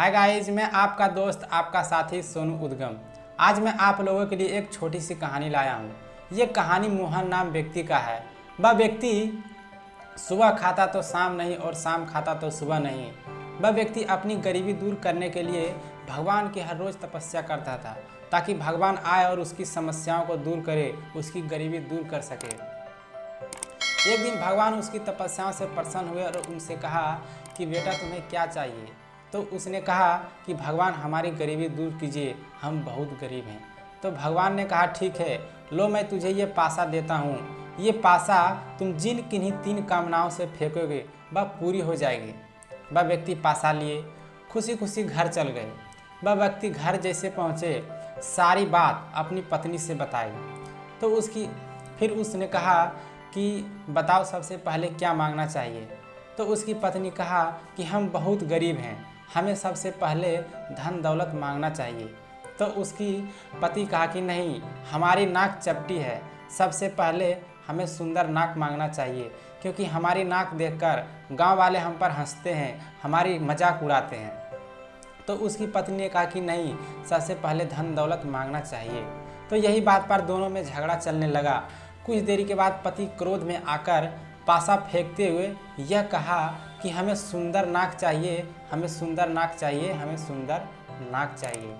Hi guys, मैं आपका दोस्त आपका साथी सोनू उद्गम। आज मैं आप लोगों के लिए एक छोटी सी कहानी लाया हूँ। ये कहानी मोहन नाम व्यक्ति का है। वह व्यक्ति सुबह खाता तो शाम नहीं और शाम खाता तो सुबह नहीं। वह व्यक्ति अपनी गरीबी दूर करने के लिए भगवान की हर रोज़ तपस्या करता था ताकि भगवान आए और उसकी समस्याओं को दूर करे, उसकी गरीबी दूर कर सके। एक दिन भगवान उसकी तपस्याओं से प्रसन्न हुए और उनसे कहा कि बेटा तुम्हें क्या चाहिए। तो उसने कहा कि भगवान हमारी गरीबी दूर कीजिए, हम बहुत गरीब हैं। तो भगवान ने कहा ठीक है, लो मैं तुझे ये पासा देता हूँ। ये पासा तुम जिन किन्हीं 3 कामनाओं से फेंकोगे वह पूरी हो जाएगी। वह व्यक्ति पासा लिए खुशी खुशी घर चल गए। वह व्यक्ति घर जैसे पहुँचे सारी बात अपनी पत्नी से बताई। तो फिर उसने कहा कि बताओ सबसे पहले क्या मांगना चाहिए। तो उसकी पत्नी कहा कि हम बहुत गरीब हैं, हमें सबसे पहले धन दौलत मांगना चाहिए। तो उसकी पति कहा कि नहीं, हमारी नाक चपटी है, सबसे पहले हमें सुंदर नाक मांगना चाहिए, क्योंकि हमारी नाक देखकर गांव वाले हम पर हंसते हैं, हमारी मजाक उड़ाते हैं। तो उसकी पत्नी ने कहा कि नहीं, सबसे पहले धन दौलत मांगना चाहिए। तो यही बात पर दोनों में झगड़ा चलने लगा। कुछ देरी के बाद पति क्रोध में आकर पासा फेंकते हुए यह कहा कि हमें सुंदर नाक चाहिए, हमें सुंदर नाक चाहिए, हमें सुंदर नाक चाहिए।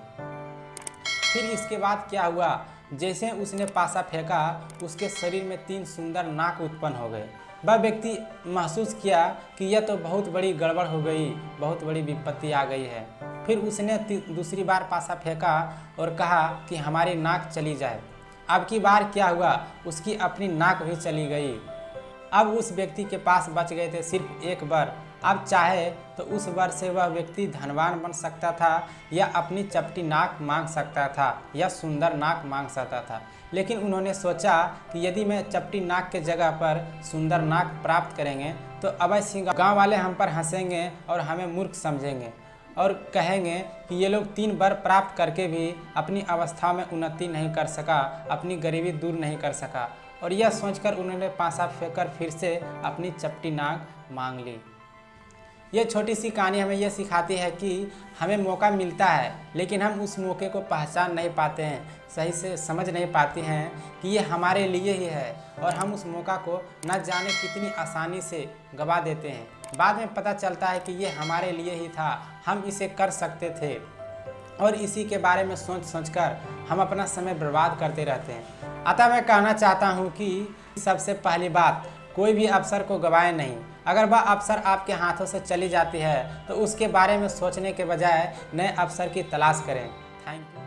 फिर इसके बाद क्या हुआ, जैसे उसने पासा फेंका उसके शरीर में 3 सुंदर नाक उत्पन्न हो गए। वह व्यक्ति महसूस किया कि यह तो बहुत बड़ी गड़बड़ हो गई, बहुत बड़ी विपत्ति आ गई है। फिर उसने दूसरी बार पासा फेंका और कहा कि हमारी नाक चली जाए। अब की बार क्या हुआ, उसकी अपनी नाक भी चली गई। अब उस व्यक्ति के पास बच गए थे सिर्फ एक बर। अब चाहे तो उस बर से वह व्यक्ति धनवान बन सकता था, या अपनी चपटी नाक मांग सकता था, या सुंदर नाक मांग सकता था। लेकिन उन्होंने सोचा कि यदि मैं चपटी नाक के जगह पर सुंदर नाक प्राप्त करेंगे तो अवश्य गाँव वाले हम पर हंसेंगे और हमें मूर्ख समझेंगे और कहेंगे कि ये लोग 3 बर प्राप्त करके भी अपनी अवस्था में उन्नति नहीं कर सका, अपनी गरीबी दूर नहीं कर सका। और यह सोचकर उन्होंने पासा फेंककर फिर से अपनी चपटी नाक मांग ली। यह छोटी सी कहानी हमें यह सिखाती है कि हमें मौका मिलता है, लेकिन हम उस मौके को पहचान नहीं पाते हैं, सही से समझ नहीं पाते हैं कि ये हमारे लिए ही है, और हम उस मौका को न जाने कितनी आसानी से गवा देते हैं। बाद में पता चलता है कि ये हमारे लिए ही था, हम इसे कर सकते थे, और इसी के बारे में सोच कर हम अपना समय बर्बाद करते रहते हैं। अतः मैं कहना चाहता हूँ कि सबसे पहली बात, कोई भी अवसर को गवाए नहीं। अगर वह अवसर आपके हाथों से चली जाती है तो उसके बारे में सोचने के बजाय नए अवसर की तलाश करें। Thank you.